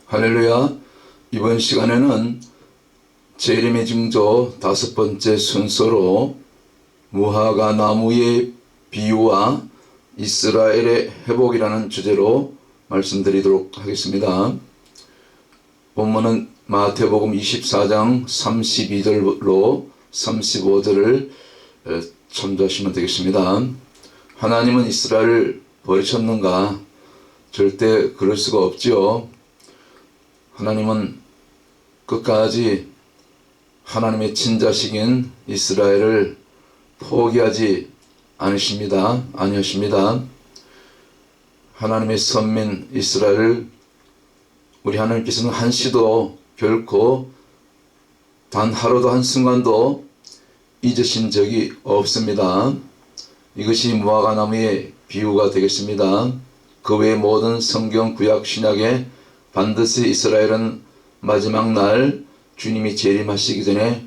할렐루야. 이번 시간에는 재림의 징조 5번째 순서로 무화과 나무의 비유와 이스라엘의 회복이라는 주제로 말씀드리도록 하겠습니다. 본문은 마태복음 24장 32절로 35절을 참조하시면 되겠습니다. 하나님은 이스라엘을 버리셨는가? 절대 그럴 수가 없지요. 하나님은 끝까지 하나님의 친자식인 이스라엘을 포기하지 아니하십니다. 하나님의 선민 이스라엘을 우리 하나님께서는 한시도 결코 단 하루도 한순간도 잊으신 적이 없습니다. 이것이 무화과 나무의 비유가 되겠습니다. 그 외의 모든 성경 구약 신약에 반드시 이스라엘은 마지막 날 주님이 재림하시기 전에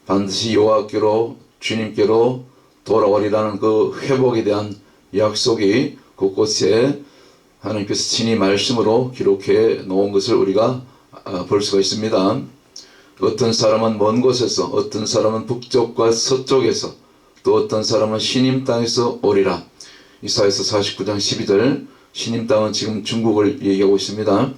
반드시 여호와께로 주님께로 돌아오리라는 그 회복에 대한 약속이 곳곳에 하나님께서 친히 말씀으로 기록해 놓은 것을 우리가 볼 수가 있습니다. 어떤 사람은 먼 곳에서, 어떤 사람은 북쪽과 서쪽에서, 또 어떤 사람은 시님 땅에서 오리라. 이사야서 49장 12절. 시님 땅은 지금 중국을 얘기하고 있습니다.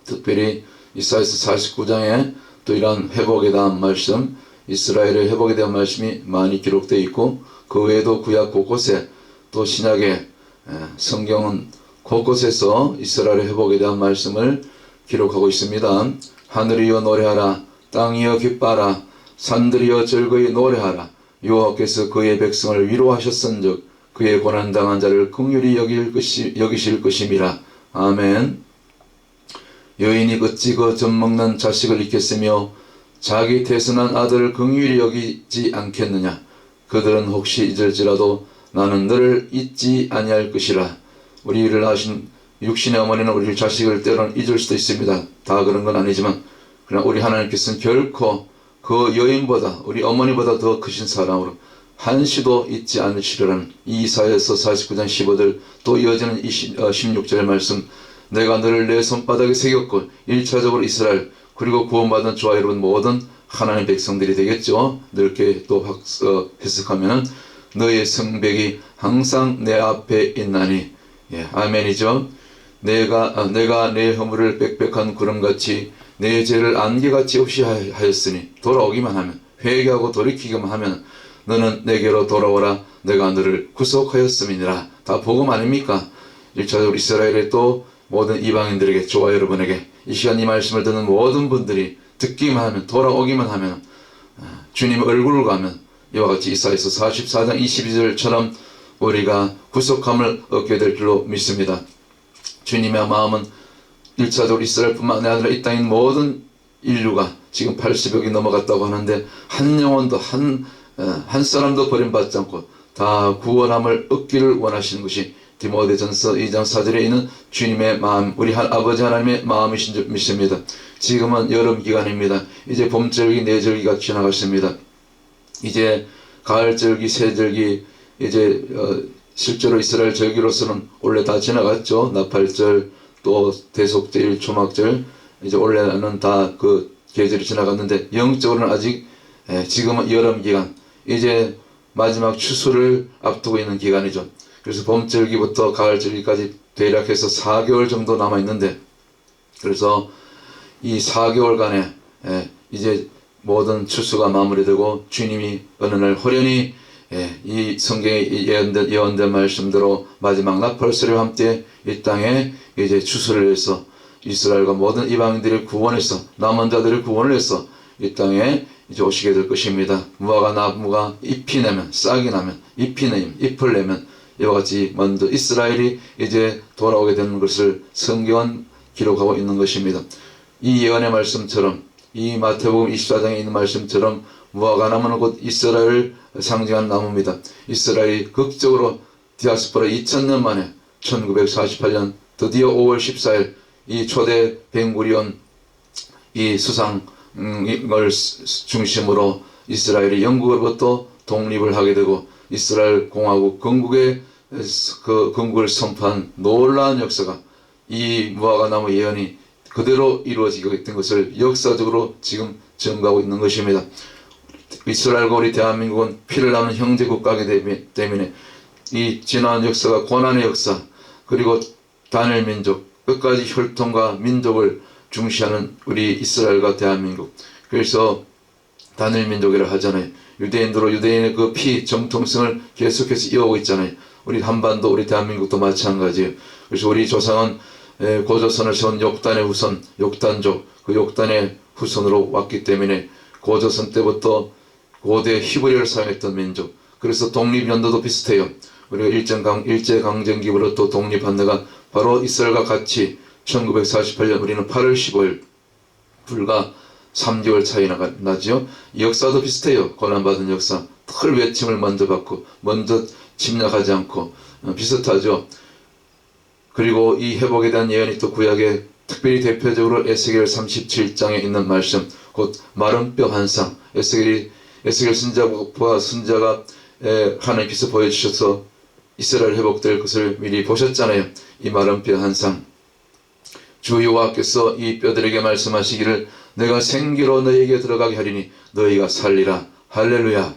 특별히 이사야서 49장에 또 이러한 회복에 대한 말씀, 이스라엘의 회복에 대한 말씀이 많이 기록되어 있고, 그 외에도 구약 곳곳에 또 신약의 성경은 곳곳에서 이스라엘의 회복에 대한 말씀을 기록하고 있습니다. 하늘이여 노래하라, 땅이여 기뻐하라, 산들이여 즐거이 노래하라. 여호와께서 그의 백성을 위로하셨은즉 그의 고난당한 자를 긍휼히 여기실 것임이라. 아멘. 여인이 어찌 그 젖먹는 자식을 잊겠으며 자기 태순한 아들을 긍휼히 여기지 않겠느냐. 그들은 혹시 잊을지라도 나는 너를 잊지 아니할 것이라. 우리를 낳으신 육신의 어머니는 우리 자식을 때로는 잊을 수도 있습니다. 다 그런 건 아니지만, 그러나 우리 하나님께서는 결코 그 여인보다, 우리 어머니보다 더 크신 사랑으로 한시도 잊지 않으시리라는 이사야서 49장 15절, 또 이어지는 16절 말씀. 내가 너를 내 손바닥에 새겼고, 1차적으로 이스라엘, 그리고 구원받은 저와 여러분 모든 하나님 백성들이 되겠죠. 넓게 또 해석하면 너의 성벽이 항상 내 앞에 있나니. 아멘이죠. 내가 내 허물을 빽빽한 구름같이 내 죄를 안개같이 없이 하였으니, 돌아오기만 하면, 회개하고 돌이키기만 하면 너는 내게로 돌아오라. 내가 너를 구속하였음이니라. 다 복음 아닙니까? 1차적으로 이스라엘에 또 모든 이방인들에게, 저와 여러분에게, 이 시간 이 말씀을 듣는 모든 분들이 듣기만 하면, 돌아오기만 하면, 주님의 얼굴을 가면 이와 같이 이사야서 44장 22절처럼 우리가 구속함을 얻게 될 줄로 믿습니다. 주님의 마음은 1차적으로 이스라엘뿐만 아니라 이 땅인 모든 인류가 지금 80억이 넘어갔다고 하는데 한 영혼도 한 사람도 버림받지 않고 다 구원함을 얻기를 원하시는 것이 디모데전서 2장 4절에 있는 주님의 마음, 우리 아버지 하나님의 마음이신 줄 믿습니다. 지금은 여름 기간입니다. 이제 봄절기, 내절기가 지나갔습니다. 이제 가을절기, 새절기, 이제 실제로 이스라엘 절기로서는 원래 다 지나갔죠. 나팔절, 또 대속절, 초막절, 이제 원래는 다 그 계절이 지나갔는데 영적으로는 아직 지금은 여름 기간, 이제 마지막 추수를 앞두고 있는 기간이죠. 그래서 봄절기부터 가을절기까지 대략 해서 4개월 정도 남아있는데, 그래서 이 4개월간에 이제 모든 추수가 마무리되고 주님이 어느 날 호련히 이 성경에 예언된 말씀대로 마지막 나팔 소리와 함께 이 땅에 이제 추수를 해서 이스라엘과 모든 이방인들을 구원해서, 남은 자들을 구원을 해서 이 땅에 이제 오시게 될 것입니다. 무화과 나무가 잎이 내면, 싹이 나면, 잎이 내면, 잎을 내면 이와 같이 먼저 이스라엘이 이제 돌아오게 되는 것을 성경은 기록하고 있는 것입니다. 이 예언의 말씀처럼, 이 마태복음 24장에 있는 말씀처럼 무화과 나무는 곧 이스라엘을 상징하는 나무입니다. 이스라엘이 극적으로 디아스포라 2000년 만에 1948년 드디어 5월 14일 이 초대 벤구리온 이 수상을 중심으로 이스라엘이 영국으로부터 독립을 하게 되고 이스라엘 공화국 건국의 그 건국을 선포한 놀라운 역사가 이 무화과 나무 예언이 그대로 이루어지게 된 것을 역사적으로 지금 증거하고 있는 것입니다. 이스라엘과 우리 대한민국은 피를 나눈 형제 국가이기 때문에 이 지난 역사가 고난의 역사, 그리고 단일 민족, 끝까지 혈통과 민족을 중시하는 우리 이스라엘과 대한민국, 그래서 단일 민족이라 하잖아요. 유대인으로 유대인의 그 피 정통성을 계속해서 이어오고 있잖아요. 우리 한반도, 우리 대한민국도 마찬가지예요. 그래서 우리 조상은 고조선을 세운 욕단의 후손, 욕단족, 그 욕단의 후손으로 왔기 때문에 고조선 때부터 고대 히브리어를 사용했던 민족. 그래서 독립연도도 비슷해요. 우리가 일제강점기부터 독립한 데가 바로 이스라엘과 같이 1948년 우리는 8월 15일 불과 3개월 차이 나죠. 역사도 비슷해요. 고난받은 역사. 털 외침을 먼저 받고 먼저 침략하지 않고 비슷하죠. 그리고 이 회복에 대한 예언이 또 구약에 특별히 대표적으로 에스겔 37장에 있는 말씀, 곧 마른 뼈 환상. 에스겔 선자가 하나님께서 보여주셔서 이스라엘 회복될 것을 미리 보셨잖아요. 이 마른 뼈 환상. 주 여호와께서 이 뼈들에게 말씀하시기를 내가 생기로 너희에게 들어가게 하리니 너희가 살리라. 할렐루야.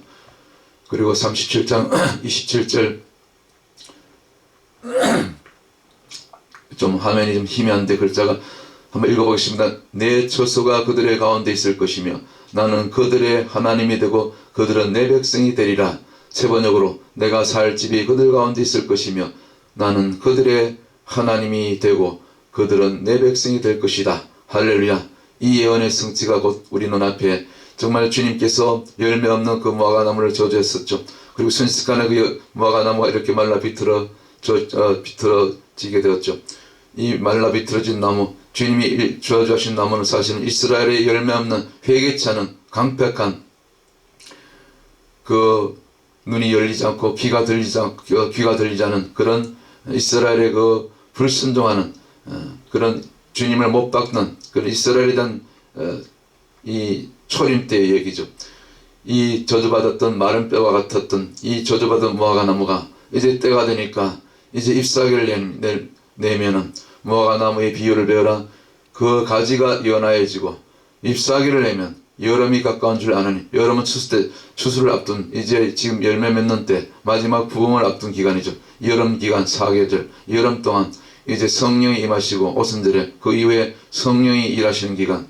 그리고 37장 27절 좀 화면이 좀 희미한데 글자가 한번 읽어보겠습니다. 내 처소가 그들의 가운데 있을 것이며 나는 그들의 하나님이 되고 그들은 내 백성이 되리라. 세 번역으로 내가 살 집이 그들 가운데 있을 것이며 나는 그들의 하나님이 되고 그들은 내 백성이 될 것이다. 할렐루야. 이 예언의 성취가 곧 우리 눈앞에 정말 주님께서 열매 없는 그 무화과나무를 저주했었죠. 그리고 순식간에 그 무화과나무가 이렇게 말라 비틀어지게 되었죠. 이 말라 비틀어진 나무, 주님이 저주하신 나무는 사실은 이스라엘의 열매 없는 회개치 않은 강백한 그 눈이 열리지 않고 귀가 들리지 않은 그런 이스라엘의 그 불순종하는 그런 주님을 못 받는 그런 이스라엘에 대한 이 초림 때의 얘기죠. 이 저주받았던 마른 뼈와 같았던 이 저주받은 무화과나무가 이제 때가 되니까 이제 잎사귀를 내면은 무화과나무의 비유를 배워라. 그 가지가 연하해지고 잎사귀를 내면 여름이 가까운 줄 아느니, 여름은 추수를 앞둔 이제 지금 열매 맺는 때 마지막 부흥을 앞둔 기간이죠. 여름 기간 4계절, 여름 동안 이제 성령이 임하시고 오순절에 그 이후에 성령이 일하시는 기간,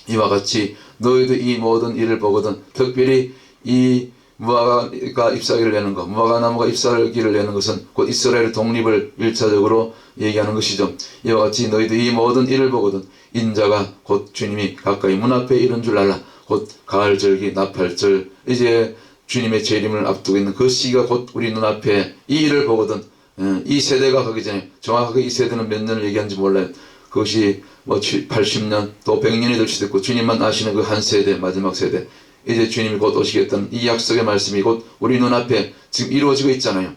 이와 같이 너희도 이 모든 일을 보거든 특별히 이 무화과가 잎사귀를 내는 것, 무화과나무가 잎사귀를 내는 것은 곧 이스라엘의 독립을 1차적으로 얘기하는 것이죠. 이와 같이 너희도 이 모든 일을 보거든 인자가 곧 주님이 가까이 문 앞에 이른 줄 알라. 곧 가을절기 나팔절 이제 주님의 재림을 앞두고 있는 그 시기가 곧 우리 눈앞에 이 일을 보거든 이 세대가 가기 전에, 정확하게 이 세대는 몇 년을 얘기하는지 몰라요. 그것이 뭐 80년 또 100년이 될 수도 있고 주님만 아시는 그 한 세대, 마지막 세대, 이제 주님이 곧 오시겠다는 이 약속의 말씀이 곧 우리 눈앞에 지금 이루어지고 있잖아요.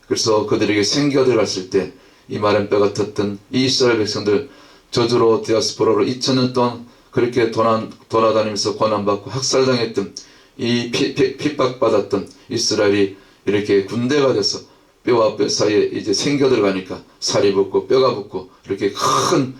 그래서 그들에게 생기가 들어갔을 때 이 마른 뼈 같았던 이 이스라엘 백성들 저주로 디아스포라로 2000년 동안 그렇게 돌아다니면서 고난받고 학살당했던 이 핍박받았던 이스라엘이 이렇게 군대가 돼서 뼈와 뼈 사이에 이제 생겨 들어가니까 살이 붙고 뼈가 붙고 이렇게 큰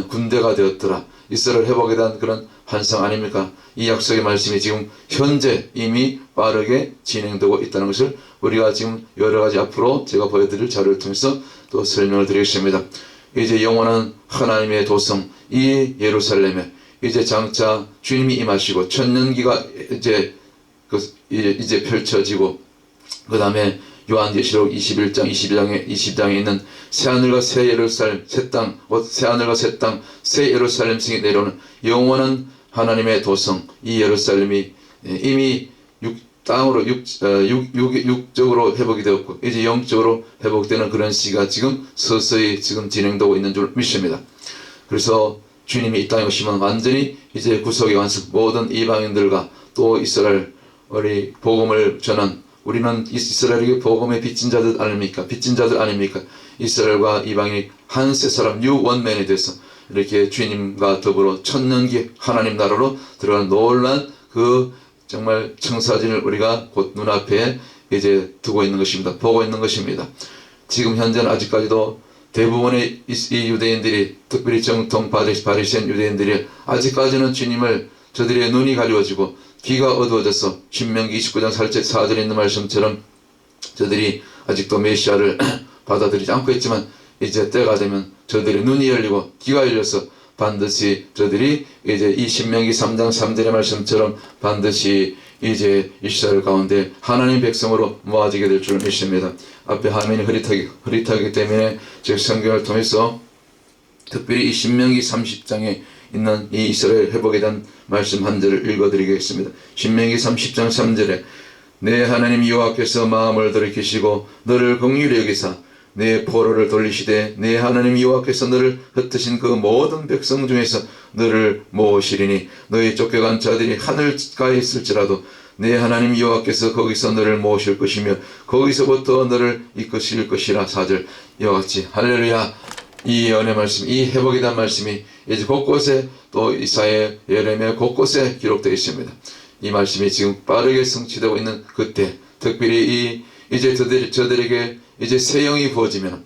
군대가 되었더라. 이스라엘 회복에 대한 그런 환상 아닙니까? 이 약속의 말씀이 지금 현재 이미 빠르게 진행되고 있다는 것을 우리가 지금 여러 가지 앞으로 제가 보여드릴 자료를 통해서 또 설명을 드리겠습니다. 이제 영원한 하나님의 도성 이 예루살렘에 이제 장차 주님이 임하시고 천년기가 이제 펼쳐지고 그 다음에 요한계시록 21장 20장에 있는 새하늘과 새 예루살렘 새 땅, 새하늘과 새 땅, 새 예루살렘 성이 내려오는 영원한 하나님의 도성 이 예루살렘이 이미 땅으로 육적으로 회복이 되었고 이제 영적으로 회복되는 그런 시기가 지금 서서히 지금 진행되고 있는 줄 믿습니다. 그래서 주님이 이 땅에 오시면 완전히 이제 구속의 완성, 모든 이방인들과 또 이스라엘 우리 복음을 전한 우리는 이스라엘에게 복음의 빚진 자들 아닙니까? 빚진 자들 아닙니까? 이스라엘과 이방이 한 세 사람 뉴 원맨이 돼서 이렇게 주님과 더불어 천년기 하나님 나라로 들어가는 놀란 그 정말 청사진을 우리가 곧 눈앞에 이제 두고 있는 것입니다. 보고 있는 것입니다. 지금 현재는 아직까지도 대부분의 이 유대인들이, 특별히 정통 바리새인 유대인들이 아직까지는 주님을, 저들의 눈이 가려워지고 귀가 어두워져서 신명기 29장 4절에 있는 말씀처럼 저들이 아직도 메시아를 받아들이지 않고 있지만, 이제 때가 되면 저들의 눈이 열리고 귀가 열려서 반드시 저들이 이제 이 신명기 3장 3절의 말씀처럼 반드시 이제 이스라엘 가운데 하나님 백성으로 모아지게 될 줄 믿습니다. 앞에 화면이 흐릿하기 때문에 제 성경을 통해서 특별히 이 신명기 30장에 있는 이 이스라엘 회복에 대한 말씀 한 절을 읽어드리겠습니다. 신명기 30장 3절에 내 하나님 여호와께서 마음을 돌이키시고 너를 긍휼히 여기사 내 포로를 돌리시되 내 하나님 여호와께서 너를 흩으신 그 모든 백성 중에서 너를 모으시리니 너희 쫓겨간 자들이 하늘가에 있을지라도 내 하나님 여호와께서 거기서 너를 모으실 것이며 거기서부터 너를 이끄실 것이라. 4절 이와 같이 할렐루야. 이 예언의 말씀, 이 회복에 대한 말씀이 이제 곳곳에, 또 이사야, 예레미야 곳곳에 기록되어 있습니다. 이 말씀이 지금 빠르게 성취되고 있는 그때, 특별히 이제 저들에게 이제 새 영이 부어지면,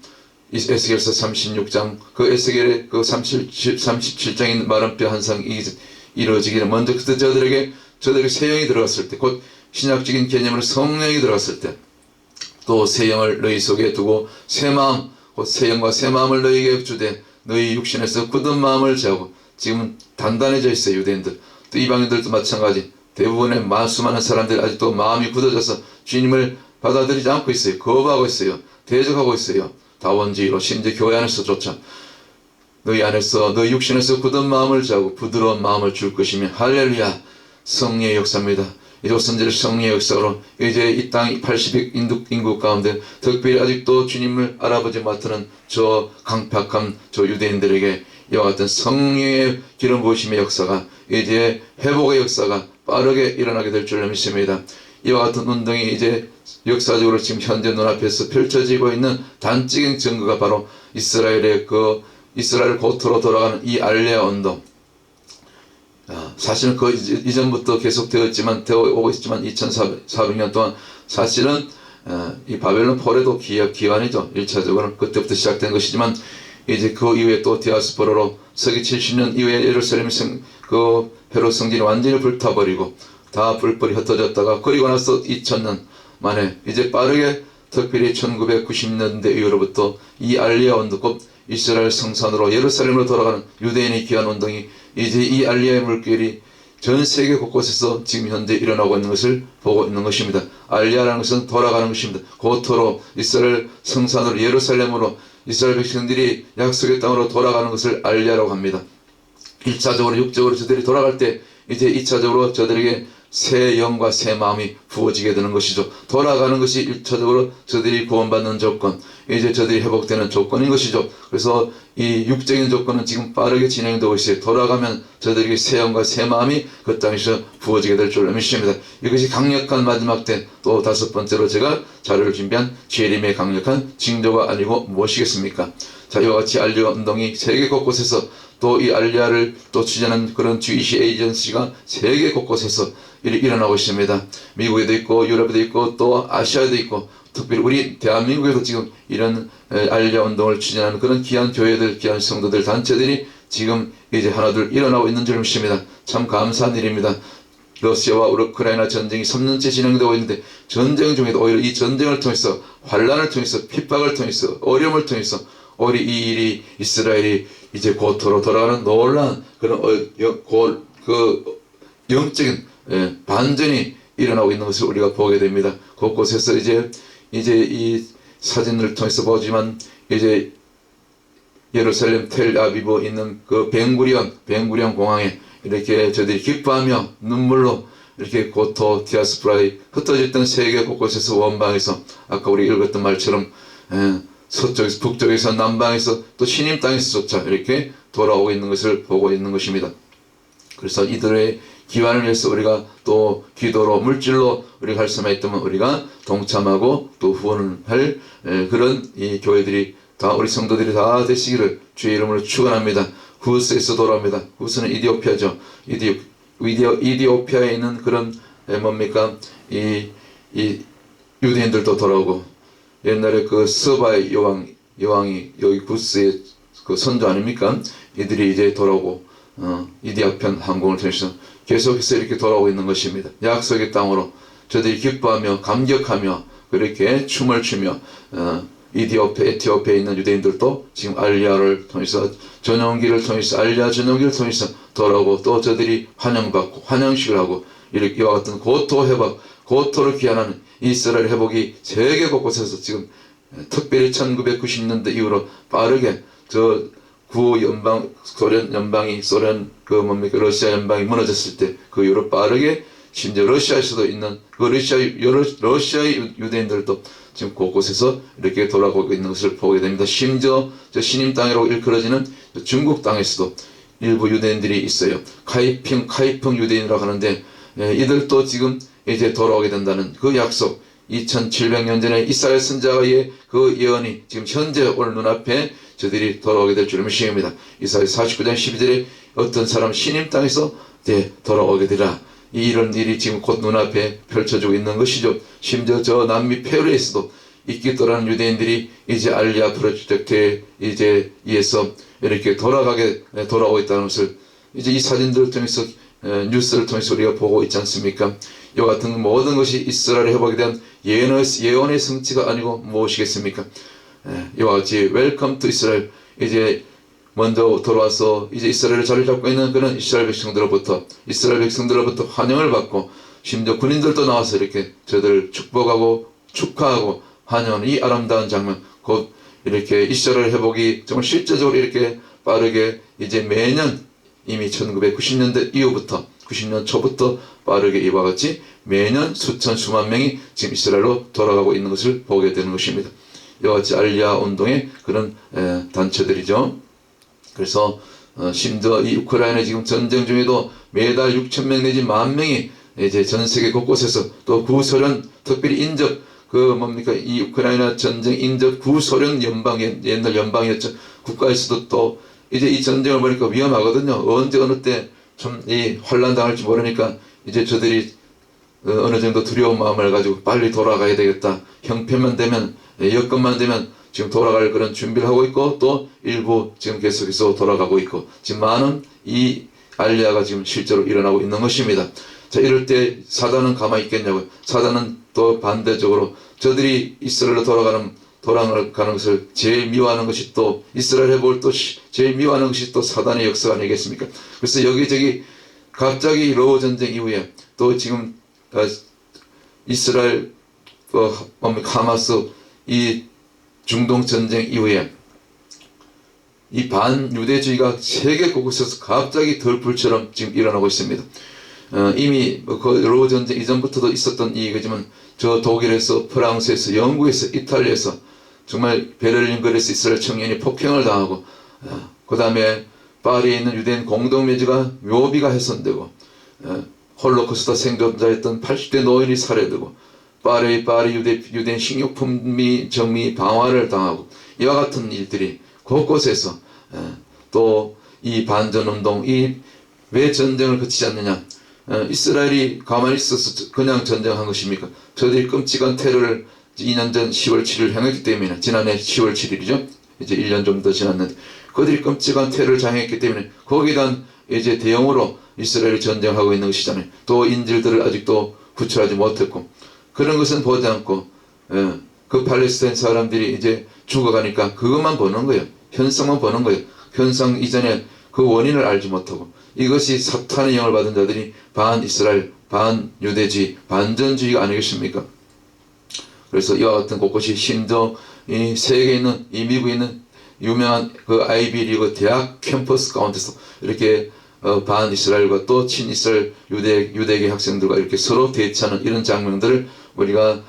이 에스겔서 36장, 그 에스겔의 그 37장에 있는 마른뼈 한상이 이루어지기를, 먼저 저들에게 새 영이 들어갔을 때, 곧 신약적인 개념으로 성령이 들어갔을 때, 또 새 영을 너희 속에 두고 새 마음, 곧 새 영과 새 마음을 너희에게 주되 너희 육신에서 굳은 마음을 제하고, 지금은 단단해져 있어요. 유대인들, 또 이방인들도 마찬가지. 대부분의 수많은 사람들이 아직도 마음이 굳어져서 주님을 받아들이지 않고 있어요. 거부하고 있어요. 대적하고 있어요. 다원주의로, 심지어 교회 안에서조차 너희 안에서, 너희 육신에서 굳은 마음을 제하고 부드러운 마음을 줄 것이며, 할렐루야. 성령의 역사입니다. 이 조선제의 성령의 역사로 이제 이 땅 80억 인구 가운데 특별히 아직도 주님을 알아보지 못하는 저 강팍한 저 유대인들에게 이와 같은 성령의 기름 부으심의 역사가, 이제 회복의 역사가 빠르게 일어나게 될 줄 믿습니다. 이와 같은 운동이 이제 역사적으로 지금 현재 눈앞에서 펼쳐지고 있는 단적인 증거가 바로 이스라엘 고토로 돌아가는 이 알레아 운동. 사실은 그 이전부터 계속 되어 오고 있지만 2400년 동안 사실은 이 바벨론 포로도 기간이죠. 1차적으로 그때부터 시작된 것이지만, 이제 그 이후에 또 디아스포라로 서기 70년 이후에 예루살렘 그 헤롯 성전이 완전히 불타버리고 다 불불이 흩어졌다가, 그리고 나서 2000년 만에 이제 빠르게 특별히 1990년대 이후로부터 이 알리아 운동, 곧 이스라엘 성산으로 예루살렘으로 돌아가는 유대인의 귀환 운동이, 이제 이 알리아의 물결이 전 세계 곳곳에서 지금 현재 일어나고 있는 것을 보고 있는 것입니다. 알리아라는 것은 돌아가는 것입니다. 고토로 이스라엘 성산으로, 예루살렘으로 이스라엘 백성들이 약속의 땅으로 돌아가는 것을 알리아라고 합니다. 1차적으로 육적으로 저들이 돌아갈 때 이제 2차적으로 저들에게 새 영과 새 마음이 부어지게 되는 것이죠. 돌아가는 것이 1차적으로 저들이 구원받는 조건, 이제 저들이 회복되는 조건인 것이죠. 그래서 이 육적인 조건은 지금 빠르게 진행되고 있어요. 돌아가면 저들에게 새 영과 새 마음이 그 땅에서 부어지게 될 줄 믿습니다. 이것이 강력한 마지막 때, 또 5번째로 제가 자료를 준비한 예레미야의 강력한 징조가 아니고 무엇이겠습니까? 자, 이와 같이 알리아 운동이 세계 곳곳에서, 또 이 알리아를 또 추진하는 그런 GEC 에이전시가 세계 곳곳에서 일어나고 있습니다. 미국에도 있고 유럽에도 있고 또 아시아에도 있고, 특별히 우리 대한민국에도 지금 이런 알리아 운동을 추진하는 그런 귀한 교회들, 귀한 성도들, 단체들이 지금 이제 하나둘 일어나고 있는 줄 믿습니다. 참 감사한 일입니다. 러시아와 우크라이나 전쟁이 3년째 진행되고 있는데, 전쟁 중에도 오히려 이 전쟁을 통해서, 환란을 통해서, 핍박을 통해서, 어려움을 통해서 오히려 이 일이, 이스라엘이 이제 고토로 돌아가는 놀라운 그런 영적인 반전이 일어나고 있는 것을 우리가 보게 됩니다. 곳곳에서 이제 이 사진을 통해서 보지만, 이제 예루살렘 텔아비브 있는 그 벤구리온 공항에 이렇게 저들이 기뻐하며 눈물로 이렇게 고토 디아스포라에 흩어졌던 세계 곳곳에서, 원방에서, 아까 우리 읽었던 말처럼 서쪽에서, 북쪽에서, 남방에서, 또 신임 땅에서조차 이렇게 돌아오고 있는 것을 보고 있는 것입니다. 그래서 이들의 기반을 위해서 우리가 또 기도로, 물질로 우리가 할 수만 있다면 우리가 동참하고 또 후원할 그런 이 교회들이 다, 우리 성도들이 다 되시기를 주의 이름으로 축원합니다. 후스에서 돌아옵니다. 후스는 이디오피아죠. 이디오피아에 있는 그런 뭡니까, 이 유대인들도 돌아오고, 옛날에 그 서바의 여왕 여왕이 여기 구스의 그 선조 아닙니까? 이들이 이제 돌아오고 이디아편 항공을 통해서 계속해서 이렇게 돌아오고 있는 것입니다. 약속의 땅으로 저들이 기뻐하며 감격하며 그렇게 춤을 추며 에티오피아에 있는 유대인들도 지금 알리야를 통해서 전용기를 통해서 알리야 전용기를 통해서 돌아오고 또 저들이 환영받고 환영식을 하고 이렇게 이와 같은 고토 회복, 고토를 귀환하는 이스라엘 회복이 세계 곳곳에서 지금 특별히 1990년대 이후로 빠르게 저 구연방 소련 연방이 러시아 연방이 무너졌을 때 그 이후로 빠르게 심지어 러시아에서도 있는 그 러시아의 유대인들도 지금 곳곳에서 이렇게 돌아오고 있는 것을 보게 됩니다. 심지어 저 신임 땅이라고 일컬어지는 중국 땅에서도 일부 유대인들이 있어요. 카이펑 유대인이라고 하는데 이들도 지금 이제 돌아오게 된다는 그 약속, 2700년 전에 이사야 선지자의 그 예언이 지금 현재 오늘 눈앞에 저들이 돌아오게 될 줄을 믿습니다. 이사야 49장 12절에 어떤 사람 신임 땅에서 돌아오게 되라. 이런 일이 지금 곧 눈앞에 펼쳐지고 있는 것이죠. 심지어 저 남미 페루에서도 이끼또라는 유대인들이 이제 알리아 프로젝트에 이제 의해서 이렇게 돌아오고 있다는 것을 이제 이 사진들을 통해서 뉴스를 통해서 우리가 보고 있지 않습니까? 이와 같은 모든 것이 이스라엘 회복에 대한 예언의 성취가 아니고 무엇이겠습니까? 이와 같이 웰컴 투 이스라엘, 이제 먼저 돌아와서 이제 이스라엘을 자리 잡고 있는 그런 이스라엘 백성들로부터 환영을 받고 심지어 군인들도 나와서 이렇게 저들을 축복하고 축하하고 환영하는 이 아름다운 장면, 곧 이렇게 이스라엘 회복이 정말 실제적으로 이렇게 빠르게 이제 매년 이미 1990년대 이후부터 90년 초부터 빠르게 이와 같이 매년 수만 명이 지금 이스라엘로 돌아가고 있는 것을 보게 되는 것입니다. 이와 같이 알리아 운동의 그런 단체들이죠. 그래서 심지어 이 우크라이나 지금 전쟁 중에도 매달 6,000명 내지 10,000명이 이제 전 세계 곳곳에서 또 구소련 특별히 인접 이 우크라이나 전쟁 인접 구소련 옛날 연방이었죠. 국가에서도 또 이제 이 전쟁을 보니까 위험하거든요. 언제 어느 때 좀 이 환란 당할지 모르니까 이제 저들이 어느 정도 두려운 마음을 가지고 빨리 돌아가야 되겠다. 형편만 되면 여건만 되면 지금 돌아갈 그런 준비를 하고 있고 또 일부 지금 계속해서 돌아가고 있고 지금 많은 이 알리아가 지금 실제로 일어나고 있는 것입니다. 자, 이럴 때 사단은 가만히 있겠냐고요. 사단은 또 반대적으로 저들이 이스라엘로 돌아가는 것을 제일 미워하는 것이 또 이스라엘 회복을 또 제일 미워하는 것이 또 사단의 역사 아니겠습니까? 그래서 여기저기 갑자기 로우 전쟁 이후에 또 지금 이스라엘 하마스 이 중동 전쟁 이후에 이 반유대주의가 세계 곳곳에서 갑자기 덜불처럼 지금 일어나고 있습니다. 이미 그 로우 전쟁 이전부터도 있었던 얘기지만 저 독일에서 프랑스에서 영국에서 이탈리아에서 정말 베를린 거리에서 이스라엘 청년이 폭행을 당하고 그 다음에 파리에 있는 유대인 공동묘지가 묘비가 훼손되고 홀로코스트 생존자였던 80대 노인이 살해되고 파리 유대인 식료품 정리 방화를 당하고 이와 같은 일들이 곳곳에서 또 이 반전운동, 왜 전쟁을 그치지 않느냐? 이스라엘이 가만히 있어서 그냥 전쟁한 것입니까? 저들이 끔찍한 테러를 2년 전 10월 7일 행했기 때문에, 지난해 10월 7일이죠. 이제 1년 좀 더 지났는데 그들이 끔찍한 테러를 장했기 때문에 거기에 대한 이제 대응으로 이스라엘이 전쟁하고 있는 것이잖아요. 또 인질들을 아직도 구출하지 못했고 그런 것은 보지 않고 그 팔레스타인 사람들이 이제 죽어가니까 그것만 보는 거예요. 현상만 보는 거예요. 현상 이전에 그 원인을 알지 못하고 이것이 사탄의 영을 받은 자들이 반이스라엘, 반유대주의, 반전주의가 아니겠습니까? 그래서 이와 같은 곳곳이 심지어 이 세계에 있는 이 미국에 있는 유명한 그 아이비리그 대학 캠퍼스 가운데서 이렇게 반이스라엘과 또 친이스라엘 유대계 학생들과 이렇게 서로 대치하는 이런 장면들을 우리가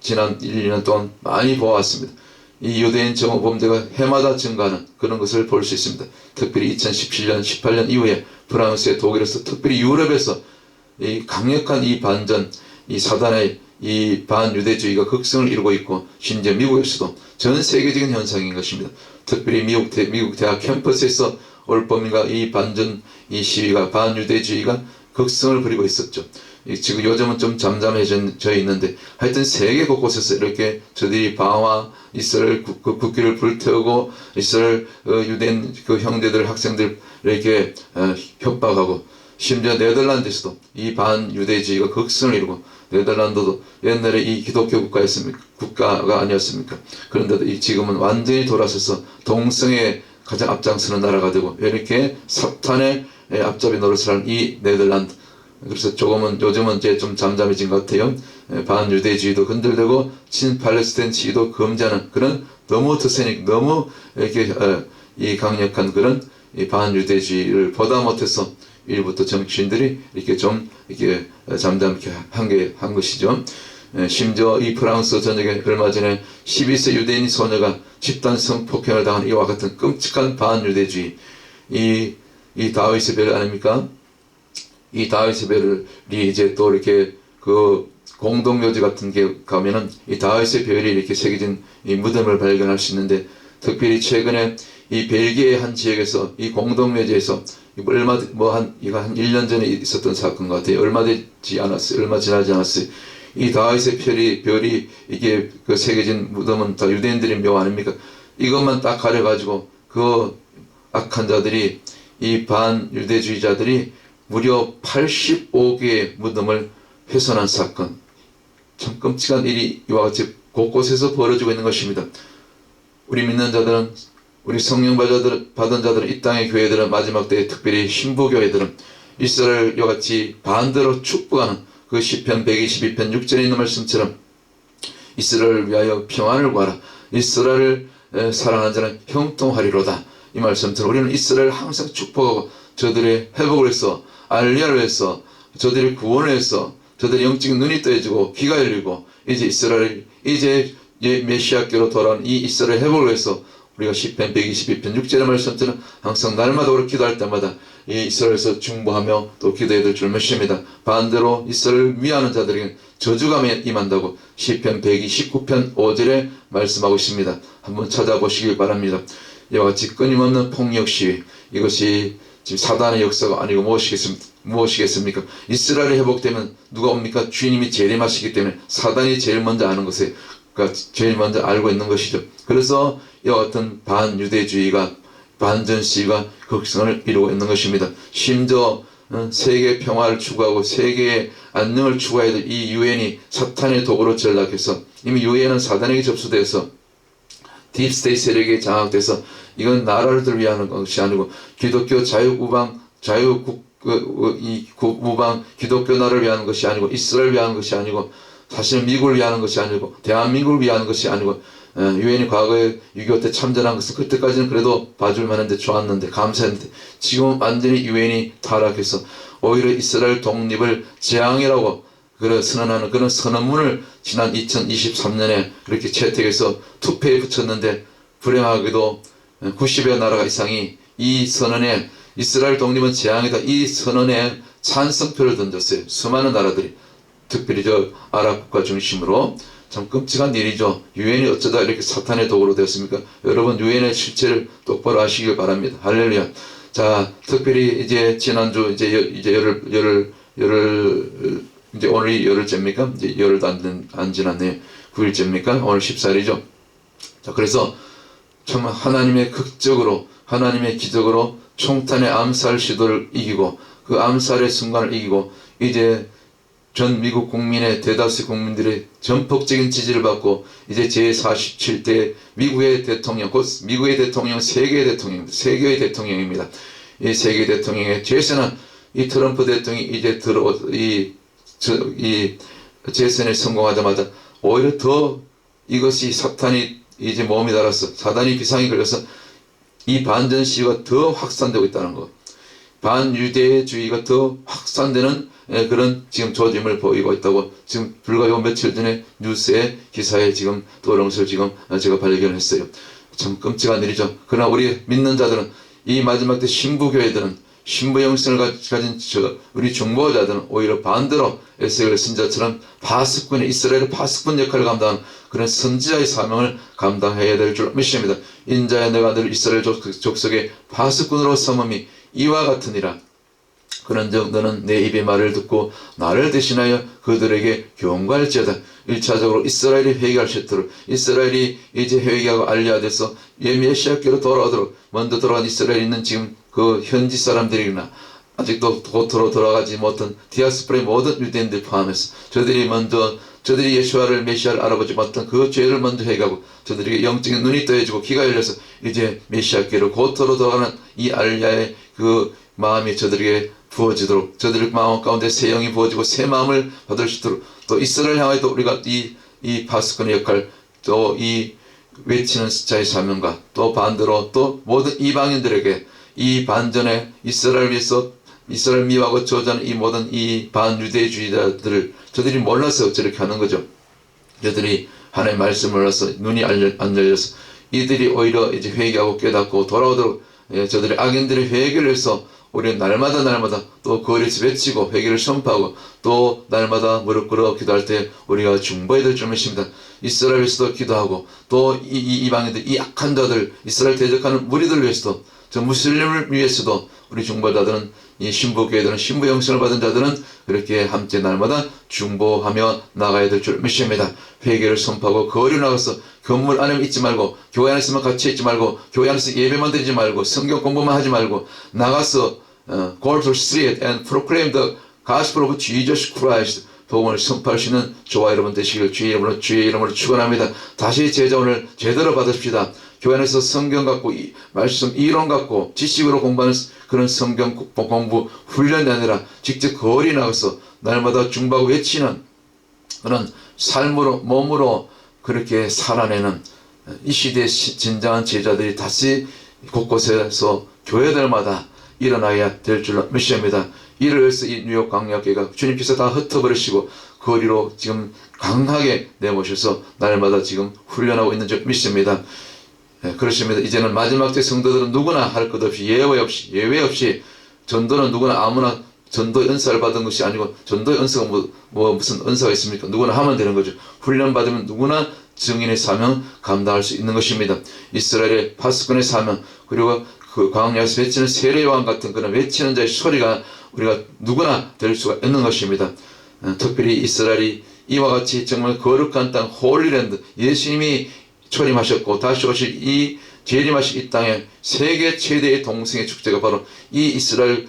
지난 1, 2년 동안 많이 보아왔습니다. 이 유대인 정오 범죄가 해마다 증가하는 그런 것을 볼 수 있습니다. 특별히 2017년, 18년 이후에 프랑스에 독일에서 특별히 유럽에서 이 강력한 이 반전, 이 사단의 이 반유대주의가 극성을 이루고 있고 심지어 미국에서도 전 세계적인 현상인 것입니다. 특별히 미국 대학 캠퍼스에서 올 봄인가 이 반전 이 시위가 반유대주의가 극성을 부리고 있었죠. 지금 요즘은 좀 잠잠해져 있는데 하여튼 세계 곳곳에서 이렇게 저들이 방화 이스라엘 국기를 불태우고 이스라엘 유대인 그 형제들 학생들 이렇게 협박하고 심지어 네덜란드에서도 이 반유대주의가 극성을 이루고 네덜란드도 옛날에 이 기독교 국가가 아니었습니까? 그런데도 지금은 완전히 돌아서서 동성애 가장 앞장서는 나라가 되고 이렇게 사탄의 앞잡이 노릇을 하는 이 네덜란드 그래서 조금은 요즘은 이제 좀 잠잠해진 것 같아요. 반유대주의도 흔들리고 친팔레스타인주의도 금지하는 그런 너무 드세닉 너무 이렇게 이 강력한 그런 이 반유대주의를 보다 못해서 일부터 정치인들이 이렇게 좀 이렇게 잠잠케 한 것이죠. 심지어 이 프랑스 전역에 얼마 전에 12세 유대인 소녀가 집단 성폭행을 당한 이와 같은 끔찍한 반유대주의 이 다윗의 별 아닙니까? 이 다윗의 별이 이제 또 이렇게 그 공동묘지 같은 게 가면은 이 다윗의 별이 이렇게 새겨진 이 무덤을 발견할 수 있는데 특별히 최근에 이 벨기에 한 지역에서 이 공동묘지에서 이거 한 1년 전에 있었던 사건 같아요. 얼마 지나지 않았어요. 이 다윗의 별이 이게 그 새겨진 무덤은 다 유대인들의 묘 아닙니까? 이것만 딱 가려가지고 그 악한 자들이 이 반유대주의자들이 무려 85개의 무덤을 훼손한 사건. 참 끔찍한 일이 이와 같이 곳곳에서 벌어지고 있는 것입니다. 우리 믿는 자들은 우리 성령 받은 자들은 이 땅의 교회들은 마지막 때에 특별히 신부교회들은 이스라엘과 같이 반대로 축복하는 그 시편 122편 6절에 있는 말씀처럼 이스라엘을 위하여 평안을 구하라. 이스라엘을 사랑하는 자는 형통하리로다. 이 말씀처럼 우리는 이스라엘을 항상 축복하고 저들의 회복을 해서 알리아를 해서 저들의 구원을 해서 저들의 영적인 눈이 떠져지고 귀가 열리고 이제 이스라엘 이제 메시아께로 돌아온 이 이스라엘 회복을 해서 우리가 시편 122편 6절의 말씀처럼 항상 날마다 우리 기도할 때마다 이 이스라엘에서 중보하며 또 기도해야 될 줄 믿습니다. 반대로 이스라엘을 위하는 자들에게 저주가 임한다고 시편 129편 5절에 말씀하고 있습니다. 한번 찾아보시길 바랍니다. 이와 같이 끊임없는 폭력 시위 이것이 지금 사단의 역사가 아니고 무엇이겠습니까? 이스라엘이 회복되면 누가 옵니까? 주님이 재림하시기 때문에 사단이 제일 먼저 아는 것에 그러니까 제일 먼저 알고 있는 것이죠. 그래서 이와 같은 반유대주의가 반전시위가 극성을 이루고 있는 것입니다. 심지어 세계 평화를 추구하고 세계의 안녕을 추구해야 될 이 유엔이 사탄의 도구로 전락해서 이미 유엔은 사단에게 접수돼서 딥스테이트 세력에 장악돼서 이건 나라를 위하는 것이 아니고 기독교 자유우방 기독교 나라를 위하는 것이 아니고 이스라엘을 위하는 것이 아니고 사실 미국을 위하는 것이 아니고 대한민국을 위하는 것이 아니고 유엔이 과거에 6.25 때 참전한 것은 그때까지는 그래도 봐줄 만한데 좋았는데 감사했는데 지금 완전히 유엔이 타락해서 오히려 이스라엘 독립을 재앙이라고 선언하는 그런 선언문을 지난 2023년에 그렇게 채택해서 투표에 붙였는데 불행하게도 90여 나라가 이상이 이 선언에 이스라엘 독립은 재앙이다 이 선언에 찬성표를 던졌어요. 수많은 나라들이 특별히 아랍 국가 중심으로 참 끔찍한 일이죠. 유엔이 어쩌다 이렇게 사탄의 도구로 되었습니까? 여러분 유엔의 실체를 똑바로 아시길 바랍니다. 할렐루야. 자, 특별히 이제 지난주 이제 이제 오늘이 열흘째입니까? 이제 열흘도 안 지났네요. 9일째입니까? 오늘 14일이죠. 자, 그래서 참 하나님의 극적으로 하나님의 기적으로 총탄의 암살 시도를 이기고 그 암살의 순간을 이기고 이제 전 미국 국민의 대다수 국민들의 전폭적인 지지를 받고 이제 제47대 미국의 대통령, 곧 미국의 대통령, 세계의 대통령입니다. 이 세계 대통령의 재선은 이 트럼프 대통령이 이제 이 재선에 성공하자마자 오히려 더 이것이 사탄이 이제 몸이 달아서 사단이 비상이 걸려서 이 반전 시위가 더 확산되고 있다는 것. 반유대주의가 더 확산되는 그런 지금 조짐을 보이고 있다고 지금 불과 요 며칠 전에 뉴스에 기사에 지금 떠오른 것을 지금 제가 발견했어요. 참 끔찍한 일이죠. 그러나 우리 믿는 자들은 이 마지막 때 신부교회들은 신부 영성을 가진 우리 중보자들은 오히려 반대로 에스겔 선지자처럼 이스라엘의 파수꾼 역할을 감당하는 그런 선지자의 사명을 감당해야 될 줄 믿습니다. 인자야 내가 늘 이스라엘 족속의 파수꾼으로 삼음이 이와 같으니라. 그런즉 너는 내 입의 말을 듣고 나를 대신하여 그들에게 경고할지어다. 1차적으로 이스라엘이 회개할 수 있도록, 이스라엘이 이제 회개하고 알려야 돼서 메시아께로 돌아오도록, 먼저 돌아간 이스라엘에 있는 지금 그 현지 사람들이나 아직도 고토로 돌아가지 못한 디아스포라의 모든 유대인들 포함해서 저들이 예수와를 메시아를 알아보지 못한 그 죄를 먼저 회개하고 저들에게 영적인 눈이 떠해지고 귀가 열려서 이제 메시아께로 고토로 돌아가는 이 알리아의 그 마음이 저들에게 부어지도록, 저들 마음 가운데 새 영이 부어지고 새 마음을 받을 수 있도록, 또 이스라엘 향하여도 우리가 이 파수꾼의 역할, 또 이 외치는 자의 사명과 또 반대로 또 모든 이방인들에게 이 반전에 이스라엘을 위해서 이스라엘 미워하고 저주하는 이 모든 이 반유대주의자들을 저들이 몰라서 저렇게 하는 거죠. 저들이 하나님의 말씀을 몰라서 눈이 안 열려서 이들이 오히려 이제 회개하고 깨닫고 돌아오도록 저들의 악인들의 회개를 해서 우리는 날마다 또 거리에서 외치고 회개를 선포하고 또 날마다 무릎 꿇어 기도할 때 우리가 중보해야 될 줄 믿습니다. 이스라엘에서도 기도하고 또 이 이방인들, 이 악한 자들, 이스라엘 대적하는 무리들을 위해서도, 저 무슬림을 위해서도 우리 중보자들은, 이 신부교회들은, 신부 영성을 받은 자들은 그렇게 함께 날마다 중보하며 나가야 될 줄 믿습니다. 회개를 선포하고 거리로 나가서 건물 안에 있지 말고, 교회 안에서만 같이 있지 말고, 교회 안에서 예배만 드리지 말고, 성경 공부만 하지 말고 나가서 go to the street and proclaim the gospel of Jesus Christ, 복음을 선포할 수 있는 저와 여러분 되시길 주의 이름으로 축원합니다. 다시 제자원을 제대로 받으십시다. 교회 안에서 성경 갖고 말씀 이론 갖고 지식으로 공부하는 그런 성경 공부 훈련이 아니라 직접 거리 나가서 날마다 중보하고 외치는 그런 삶으로, 몸으로 그렇게 살아내는 이 시대의 진정한 제자들이 다시 곳곳에서 교회들마다 일어나야 될 줄로 믿습니다. 이를 위해서 이 뉴욕 광야교회가 주님께서 다 흩어버리시고 거리로 지금 강하게 내모셔서 날마다 지금 훈련하고 있는 줄 믿습니다. 그렇습니다. 이제는 마지막 때 성도들은 누구나 할 것 없이 예외 없이 전도는 누구나 아무나 전도의 은사를 받은 것이 아니고, 전도의 은사가 무슨 은사가 있습니까? 누구나 하면 되는 거죠. 훈련 받으면 누구나 증인의 사명 감당할 수 있는 것입니다. 이스라엘의 파수꾼의 사명, 그리고 그 광야에서 외치는 세례요한 같은 그런 외치는 자의 소리가 우리가 누구나 될 수가 있는 것입니다. 특별히 이스라엘이 이와 같이 정말 거룩한 땅 홀리랜드, 예수님이 초림하셨고 다시 오실 이 재림하실 이 땅에 세계 최대의 동성애 축제가 바로 이 이스라엘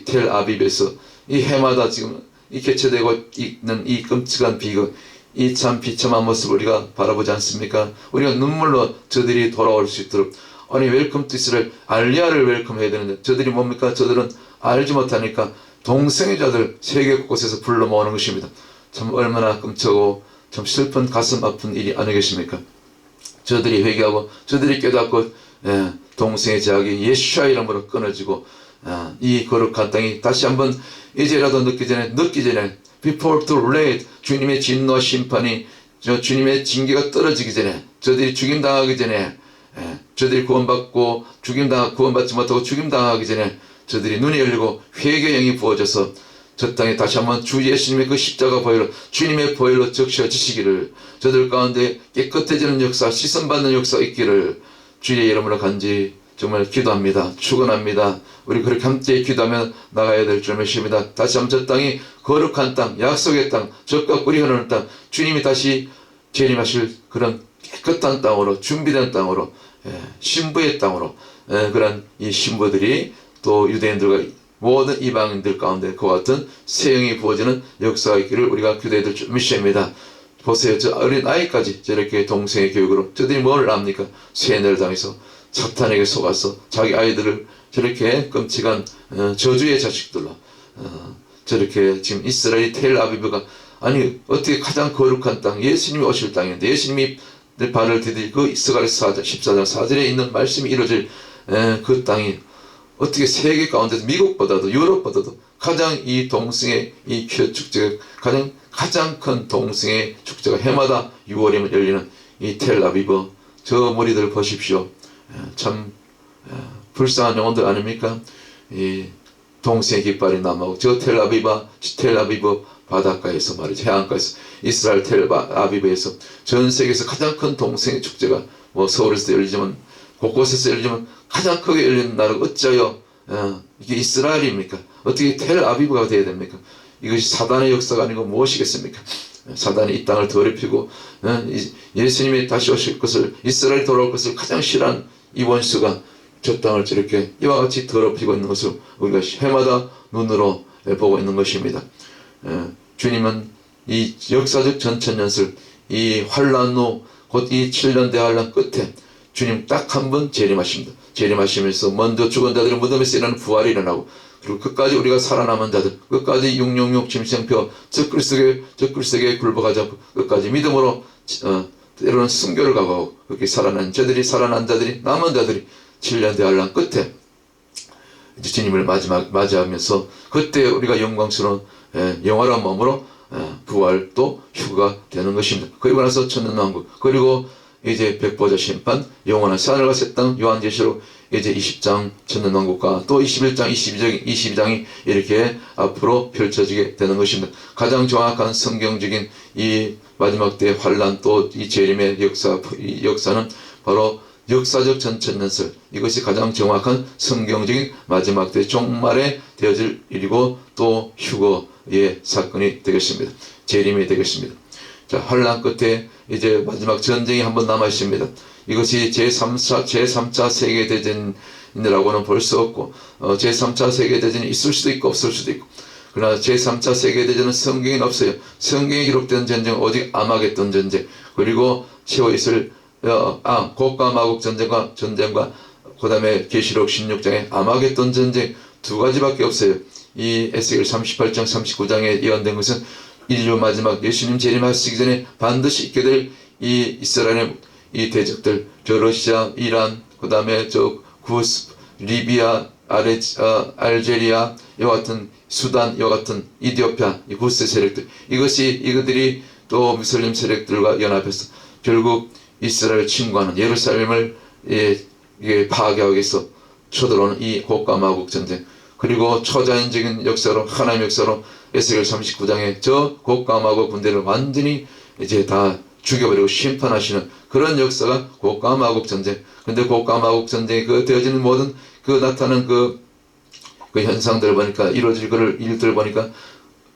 텔아비브에서 이 해마다 지금 이 개최되고 있는 이 끔찍한 비극, 이 참 비참한 모습을 우리가 바라보지 않습니까? 우리가 눈물로 저들이 돌아올 수 있도록, 아니 웰컴 투 이스라엘, 알리아를 웰컴해야 되는데 저들이 뭡니까? 저들은 알지 못하니까 동성애자들 세계 곳곳에서 불러 모으는 것입니다. 참 얼마나 끔찍하고 참 슬픈 가슴 아픈 일이 아니겠습니까? 저들이 회개하고 저들이 깨닫고 동성애 제약이 예수와 이름으로 끊어지고 이 거룩한 땅이 다시 한번 이제라도 늦기 전에 before too late, 주님의 진노와 심판이, 주님의 징계가 떨어지기 전에, 저들이 죽임당하기 전에, 저들이 구원받지 못하고 죽임당하기 전에 저들이 눈이 열리고 회개의 영이 부어져서 저 땅에 다시 한번 주 예수님의 그 십자가 보혈로, 주님의 보혈로 적셔지시기를, 저들 가운데 깨끗해지는 역사, 씻음받는 역사가 있기를 주의 이름으로 간절히 정말 기도합니다. 축원합니다. 우리 그렇게 함께 기도하며 나가야 될 줄 믿습니다. 다시 한번 저 땅이 거룩한 땅, 약속의 땅, 젖과 꿀이 흐르는 땅, 주님이 다시 재림하실 그런 깨끗한 땅으로, 준비된 땅으로, 신부의 땅으로, 그런 이 신부들이 또 유대인들과 모든 이방인들 가운데 그와 같은 새 영이 부어지는 역사가 있기를 우리가 기도해야 될 줄 믿습니다. 보세요. 저 어린 아이까지 저렇게 동성애 교육으로 저들이 뭘 압니까? 세뇌를 당해서 사탄에게 속아서 자기 아이들을 저렇게 끔찍한 저주의 자식들로 저렇게 지금 이스라엘 텔아비브가, 아니 어떻게 가장 거룩한 땅, 예수님이 오실 땅인데, 예수님이 발을 디딜 그 이스라엘 14장 4절에 있는 말씀이 이루어질 그 땅이 어떻게 세계 가운데서 미국보다도 유럽보다도 가장 이 동성애 이 축제가 가장 큰 동성애 축제가 해마다 6월이면 열리는 이 텔아비브, 저 무리들 보십시오. 참 불쌍한 영혼들 아닙니까? 이 동성애 깃발이 남아오고 저 텔아비브 바닷가에서 말이죠, 해안가에서 이스라엘 텔아비브에서 전 세계에서 가장 큰 동성애 축제가 뭐 서울에서 열리지만 곳곳에서 열리지만 가장 크게 열리는 나라가 어찌하여 이게 이스라엘입니까? 어떻게 텔아비브가 되어야 됩니까? 이것이 사단의 역사가 아니고 무엇이겠습니까? 사단이 이 땅을 더럽히고 예수님이 다시 오실 것을, 이스라엘이 돌아올 것을 가장 싫어하는 이 원수가 저 땅을 저렇게 이와 같이 더럽히고 있는 것을 우리가 해마다 눈으로 보고 있는 것입니다. 주님은 이 역사적 전천년설, 이 환란 후 곧 이 7년 대환란 끝에 주님 딱 한 번 재림하십니다. 재림하시면서 먼저 죽은 자들의 무덤에서 일어나는 부활이 일어나고, 그리고 끝까지 우리가 살아남은 자들, 끝까지 666 짐승표 적글석에 굴복하지 않고 끝까지 믿음으로 때로는 순교를 각오하고 그렇게 살아난 자들이 남은 자들이 7년 대환란 끝에 이제 주님을 맞이하면서 그때 우리가 영광스러운 영화로운 몸으로 부활 또 휴가 되는 것입니다. 그리고 나서 천년왕국, 그리고 이제 백보자 심판, 영원한 하늘과 새 땅, 요한계시록 이제 20장 천년왕국과 또 21장 22장이 이렇게 앞으로 펼쳐지게 되는 것입니다. 가장 정확한 성경적인 이 마지막 때 환란 또 이 재림의 이 역사는 바로 역사적 전천년설, 이것이 가장 정확한 성경적인 마지막 때 종말에 되어질 일이고 또 휴거의 사건이 되겠습니다. 재림이 되겠습니다. 자, 환란 끝에 이제 마지막 전쟁이 한번 남아 있습니다. 이것이 제3차 세계대전이라고는 볼 수 없고, 제3차 세계대전이 있을 수도 있고 없을 수도 있고, 그러나 제3차 세계대전은 성경에는 없어요. 성경에 기록된 전쟁은 오직 아마겟돈 전쟁, 그리고 세워 있을 곡과 마곡 전쟁과 그 다음에 계시록 16장에 아마겟돈 전쟁 두 가지밖에 없어요. 이 에스겔 38장 39장에 예언된 것은 인류 마지막 예수님 재림하시기 전에 반드시 있게 될 이 이스라엘의 이 대적들, 저 러시아, 이란, 그 다음에 저 리비아, 알제리아, 이와 같은 수단, 이와 같은 이디오피아, 이 구스 세력들, 이것들이 또 무슬림 세력들과 연합해서 결국 이스라엘 침공하는 예루살렘을 파괴하기 위해서 쳐들어오는 이 곡과 마곡 전쟁, 그리고 초자연적인 역사로, 하나님의 역사로 에스겔 39장에 저 곡과 마곡 군대를 완전히 이제 다 죽여버리고 심판하시는 그런 역사가 곡과 마곡 전쟁. 근데 곡과 마곡 전쟁이 되어지는 모든 나타나는 그 현상들 보니까, 이루어질 일들 보니까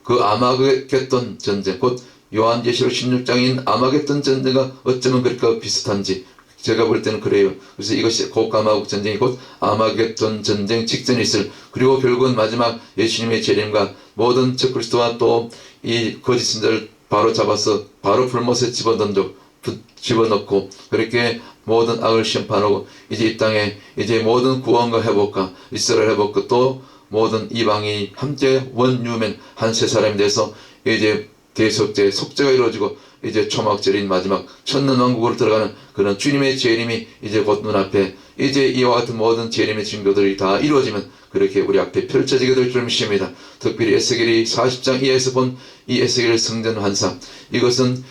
그 아마겟돈 전쟁, 곧 요한계시록 16장인 아마겟돈 전쟁과 어쩌면 그렇게 비슷한지 제가 볼 때는 그래요. 그래서 이것이 곡과 마곡 전쟁이 곧 아마겟돈 전쟁 직전에 있을, 그리고 결국은 마지막 예수님의 재림과 모든 적그리스도와 또 이 거짓 신자를 바로 잡아서 바로 불못에 집어넣고 그렇게 모든 악을 심판하고 이제 이 땅에 이제 모든 구원과 회복과 이스라엘 회복과 또 모든 이방이 함께 원유맨 한 세 사람이 돼서 이제 대속제 속죄가 이루어지고 이제 초막절인 마지막 천년왕국으로 들어가는 그런 주님의 재림이 이제 곧 눈앞에 이제 이와 같은 모든 재림의 증거들이 다 이루어지면 그렇게 우리 앞에 펼쳐지게 될 줄 믿습니다. 특별히 에스겔이 40장 이하에서 본 이 에스겔 성전 환상, 이것은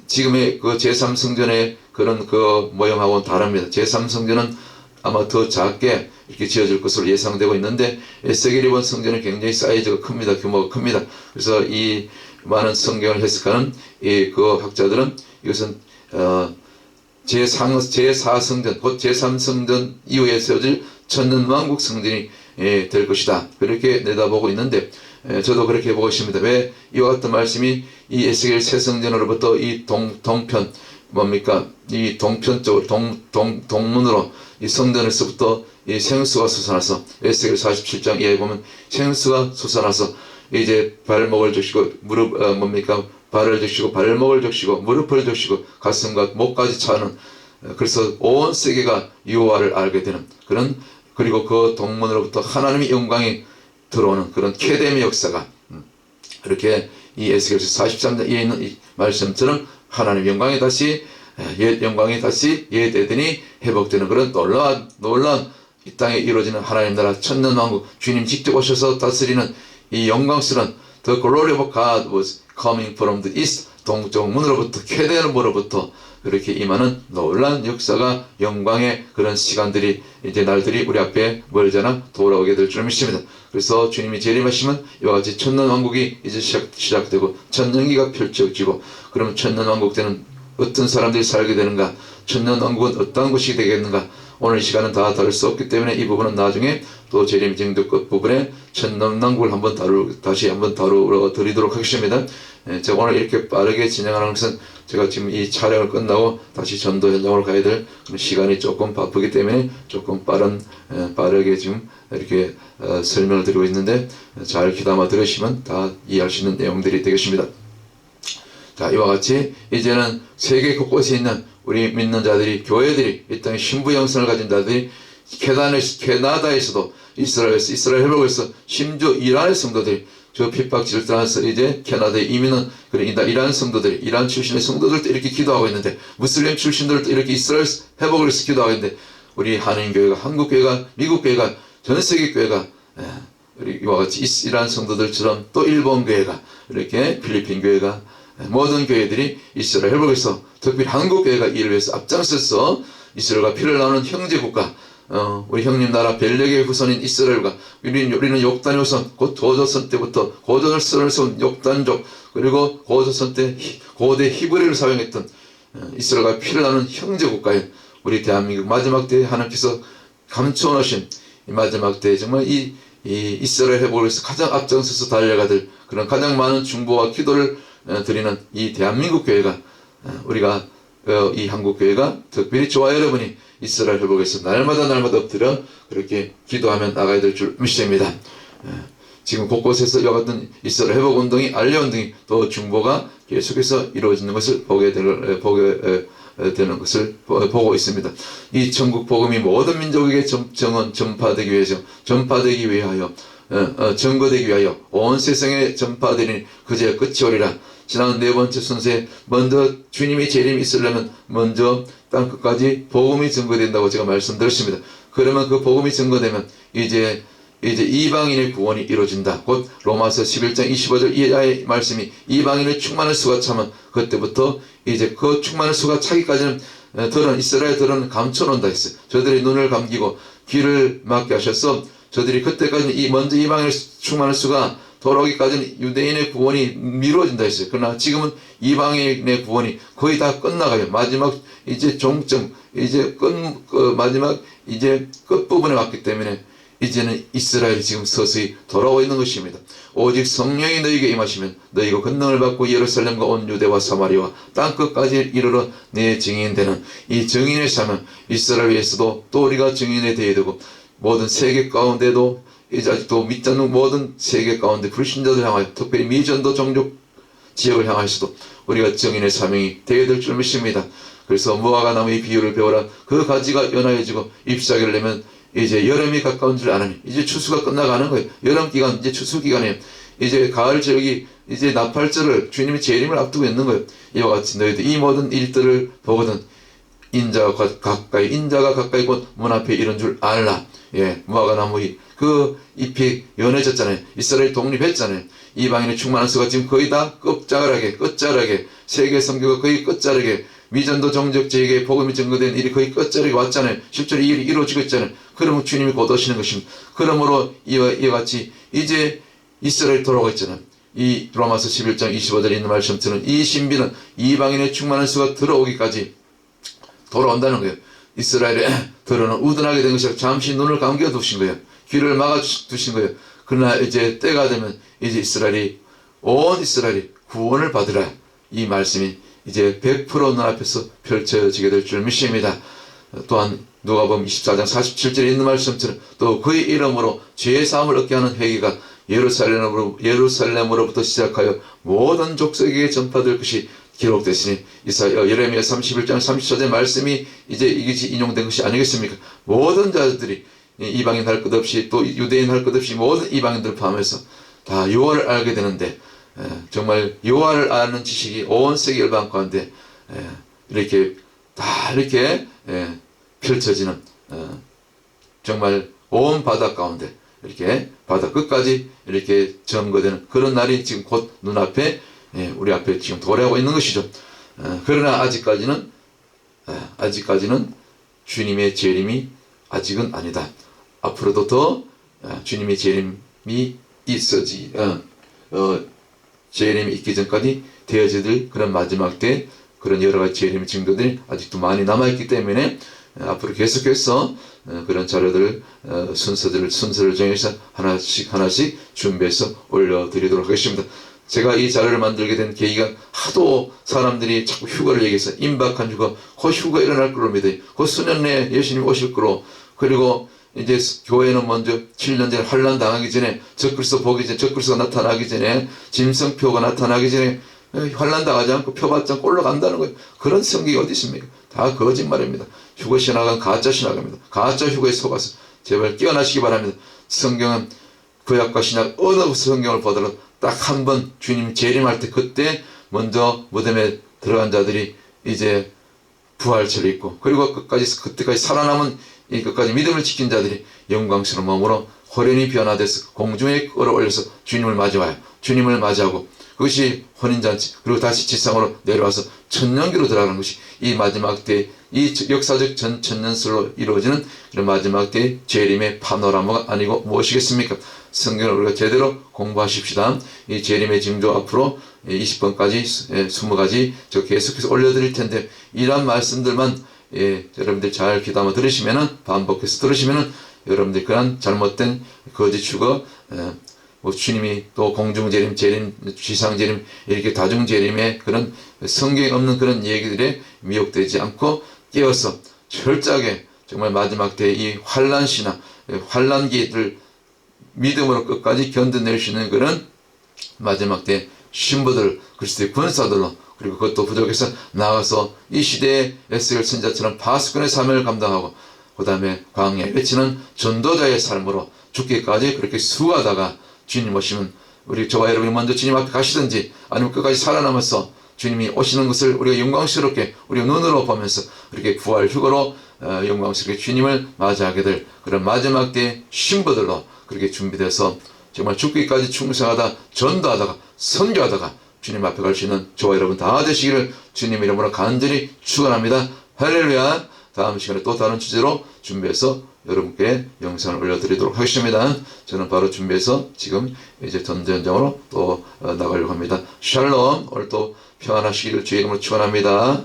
지금의 그 제3성전의 그런 그 모형하고는 다릅니다. 제3성전은 아마 더 작게 이렇게 지어질 것으로 예상되고 있는데, 에스겔이 본 성전은 굉장히 사이즈가 큽니다. 규모가 큽니다. 그래서 이 많은 성경을 해석하는 그 학자들은 이것은 제4성전, 곧 제3성전 이후에 세워질 천년왕국 성전이 될 것이다. 그렇게 내다보고 있는데, 저도 그렇게 보고 있습니다. 왜 이와 같은 말씀이 이 에스겔 새 성전으로부터 이 동편, 뭡니까? 이 동편 쪽으로, 동문으로 이 성전에서부터 이 생수가 솟아나서, 에스겔 47장 이하에 보면 생수가 솟아나서 이제 발목을 적시고 발을 적시고 발목을 적시고 무릎을 적시고 가슴과 목까지 차는, 그래서 온 세계가 여호와를 알게 되는 그런, 그리고 그 동문으로부터 하나님의 영광이 들어오는 그런 쾌됨의 역사가, 이렇게 이 에스겔서 43장에 있는 이 말씀처럼 하나님의 영광이 다시 옛 에덴이 회복되는 그런 놀라운 이 땅에 이루어지는 하나님 나라 천년왕국, 주님 직접 오셔서 다스리는 이 영광스러운 The glory of God was coming from the east, 동쪽 문으로부터, 쾌되는 문으로부터 그렇게 임하는 놀라운 역사가, 영광의 그런 시간들이, 이제 날들이 우리 앞에 멀잖아 돌아오게 될 줄 믿습니다. 그래서 주님이 재림하시면 이와 같이 천년왕국이 이제 시작되고 천년기가 펼쳐지고, 그러면 천년왕국 때는 어떤 사람들이 살게 되는가, 천년왕국은 어떤 것이 되겠는가, 오늘 이 시간은 다 다룰 수 없기 때문에 이 부분은 나중에 또 재림 증거 끝 부분에 천남남국을 다시 한번 다루어 드리도록 하겠습니다. 제가 오늘 이렇게 빠르게 진행하는 것은 제가 지금 이 촬영을 끝나고 다시 전도 현장으로 가야 될 시간이 조금 바쁘기 때문에 조금 빠르게 지금 이렇게 설명을 드리고 있는데 잘 귀담아 들으시면 다 이해할 수 있는 내용들이 되겠습니다. 자, 이와 같이 이제는 세계 곳곳에 있는 우리 믿는 자들이, 교회들이, 이 땅에 신부 영성을 가진 자들이 캐나다에서도 이스라엘 회복에서 심지어 이란의 성도들이 저 핍박 질타에서 이제 캐나다에 이민은 이란 성도들이, 이란 출신의 성도들도 이렇게 기도하고 있는데, 무슬림 출신들도 이렇게 이스라엘 회복을 위해서 기도하고 있는데, 우리 한인교회가, 한국교회가, 미국교회가, 전세계 교회가 우리 이와 같이 이란 성도들처럼 또 일본 교회가, 이렇게 필리핀 교회가, 모든 교회들이 이스라엘 회복에서 특별히 한국 교회가 이를 위해서 앞장서서 이스라엘과 피를 나누는 형제국가, 우리 형님 나라 벨렉의 후손인 이스라엘과 우리는 욕단의 후손, 곧 고조선 때부터 고전을 쓰는 욕단족, 그리고 고조선 때 고대 히브리를 사용했던 이스라엘과 피를 나누는 형제국가에 우리 대한민국 마지막 때에 하나님께서 감춰놓으신 이 마지막 때에 정말 이 이스라엘 회복을 위해서 가장 앞장서서 달려가야 될 그런 가장 많은 중보와 기도를 드리는 이 대한민국 교회가, 우리가 이 한국 교회가 특별히 저와 여러분이 이스라엘 회복에서 날마다 엎드려 그렇게 기도하며 나가야 될 줄 믿습니다. 지금 곳곳에서 이와 같은 이스라엘 회복 운동이, 알려 운동이, 또 중보가 계속해서 이루어지는 것을 보게 되는 것을 보고 있습니다. 이 천국 복음이 모든 민족에게 전파되기 위해서, 전파되기 위하여, 증거되기 위하여 온 세상에 전파되니 그제 끝이 오리라. 지난 네 번째 순서에 먼저 주님이 재림이 있으려면 먼저 땅 끝까지 복음이 증거된다고 제가 말씀드렸습니다. 그러면 그 복음이 증거되면 이제 이방인의 구원이 이루어진다. 곧 로마서 11장 25절 이하의 말씀이 이방인의 충만할 수가 차면 그때부터 이제 그 충만할 수가 차기까지는 이스라엘들은 감춰놓는다 했어요. 저들의 눈을 감기고 귀를 막게 하셔서 저들이 그때까지는 먼저 이방인의 충만할 수가 돌아오기까지는 유대인의 구원이 미뤄진다 했어요. 그러나 지금은 이방인의 구원이 거의 다 끝나가요. 마지막 이제 종점, 이제 마지막 이제 끝부분에 왔기 때문에 이제는 이스라엘이 지금 서서히 돌아오고 있는 것입니다. 오직 성령이 너희에게 임하시면 너희가 권능을 받고 예루살렘과 온 유대와 사마리아와 땅끝까지 이르러 내 증인 되는 이 증인의 삶은 이스라엘에서도 또 우리가 증인이 되어야 되고, 모든 세계 가운데도 이제 아직도 믿지 않는 모든 세계 가운데 불신자들 향하여, 특별히 미전도 종족 지역을 향하여서도 우리가 증인의 사명이 되어야 될 줄 믿습니다. 그래서 무화과 나무의 비유를 배워라. 그 가지가 연하여지고 잎사귀를 내면 이제 여름이 가까운 줄 아느니, 이제 추수가 끝나가는 거예요. 여름 기간, 이제 추수 기간에 이제 가을 지역이 이제 나팔절을, 주님의 재림을 앞두고 있는 거예요. 이와 같이 너희들 이 모든 일들을 보거든 인자가 가까이 곧 문 앞에 이른 줄 알라. 무화과 나무의 그 잎이 연해졌잖아요. 이스라엘 독립했잖아요. 이방인의 충만한 수가 지금 거의 다 끝자락에 세계 선교가 거의 끝자락에, 미전도 종족지에게 복음이 증거된 일이 거의 끝자락에 왔잖아요. 실제로 이 일이 이루어지고 있잖아요. 그러면 주님이 곧 오시는 것입니다. 그러므로 이와 같이 이제 이스라엘 돌아오고 있잖아요. 이 로마서 11장 25절에 있는 말씀처럼 이 신비는 이방인의 충만한 수가 들어오기까지 돌아온다는 거예요. 이스라엘에 들어는 우둔하게 된 것이 잠시 눈을 감겨 두신 거예요. 귀를 막아 두신 거예요. 그러나 이제 때가 되면 이제 온 이스라엘이 구원을 받으라. 이 말씀이 이제 100% 눈앞에서 펼쳐지게 될 줄 믿습니다. 또한 누가복음 24장 47절에 있는 말씀처럼 또 그의 이름으로 죄의 사함을 얻게 하는 회개가 예루살렘으로부터 시작하여 모든 족속에게 전파될 것이 기록됐으니, 예레미야 31장 34절의 말씀이 이제 이것이 인용된 것이 아니겠습니까? 모든 자들이 이방인 할 것 없이, 또 유대인 할 것 없이 모든 이방인들을 포함해서 다 여호와를 알게 되는데, 정말 여호와를 아는 지식이 온 세계 열방 가운데 이렇게 다 이렇게 펼쳐지는, 정말 온 바다 가운데 이렇게 바다 끝까지 이렇게 점거되는 그런 날이 지금 곧 눈앞에, 우리 앞에 지금 도래하고 있는 것이죠. 그러나 아직까지는 주님의 재림이 아직은 아니다. 앞으로도 더 주님의 재림이 재림이 있기 전까지 되어질 그런 마지막 때 그런 여러 가지 재림의 증거들이 아직도 많이 남아있기 때문에 앞으로 계속해서 그런 자료들 순서를 정해서 하나씩 준비해서 올려드리도록 하겠습니다. 제가 이 자료를 만들게 된 계기가 하도 사람들이 자꾸 휴가를 얘기해서 임박한 휴가, 그 휴가 일어날 걸로 믿어요. 그 수년 내에 예수님 오실 거로. 그리고 이제 교회는 먼저 7년 전에 환란 당하기 전에 적그리스도가 나타나기 전에 짐승표가 나타나기 전에 환란 당하지 않고 표 받지 않고 올라간다는 거예요. 그런 성경이 어디 있습니까? 다 거짓말입니다. 휴거 신학은 가짜 신학입니다. 가짜 휴거에 속아서 제발 깨어나시기 바랍니다. 성경은 구약과 신약 어느 성경을 보더라도 딱 한 번 주님 재림할 때 그때 먼저 무덤에 들어간 자들이 이제 부활체로 있고, 그리고 그때까지 살아남은 이 끝까지 믿음을 지킨 자들이 영광스러운 몸으로 호련히 변화돼서 공중에 끌어올려서 주님을 맞이와요. 주님을 맞이하고 그것이 혼인잔치, 그리고 다시 지상으로 내려와서 천년기로 들어가는 것이 이 마지막 때 이 역사적 천년설로 이루어지는 이런 마지막 때 재림의 파노라마가 아니고 무엇이겠습니까? 성경을 우리가 제대로 공부하십시다. 이 재림의 징조 앞으로 20번까지 20가지 저 계속해서 올려드릴 텐데, 이러한 말씀들만 여러분들 잘 귀담아 들으시면은, 반복해서 들으시면은 여러분들 그런 잘못된 거짓 추거, 주님이 또 공중재림, 지상재림, 이렇게 다중재림의 그런 성경에 없는 그런 얘기들에 미혹되지 않고 깨어서 철저하게 정말 마지막 때 이 환란시나 환란기를 믿음으로 끝까지 견뎌낼 수 있는 그런 마지막 때 신부들, 그리스도의 군사들로, 그리고 그것도 부족해서 나가서 이 시대의 에스겔 선자처럼 파수꾼의 사명을 감당하고, 그 다음에 광야에 외치는 전도자의 삶으로 죽기까지 그렇게 수고하다가 주님 오시면 우리 저와 여러분이 먼저 주님 앞에 가시든지 아니면 끝까지 살아남아서 주님이 오시는 것을 우리가 영광스럽게 우리 눈으로 보면서 이렇게 부활 휴거로 영광스럽게 주님을 맞이하게 될 그런 마지막 때의 신부들로 그렇게 준비돼서 정말 죽기까지 충성하다, 전도하다가, 선교하다가 주님 앞에 갈 수 있는 저와 여러분 다 되시기를 주님 이름으로 간절히 축원합니다. 할렐루야. 다음 시간에 또 다른 주제로 준비해서 여러분께 영상을 올려드리도록 하겠습니다. 저는 바로 준비해서 지금 이제 전도 현장으로 또 나가려고 합니다. 샬롬. 오늘 또 평안하시기를 주의 이름으로 축원합니다.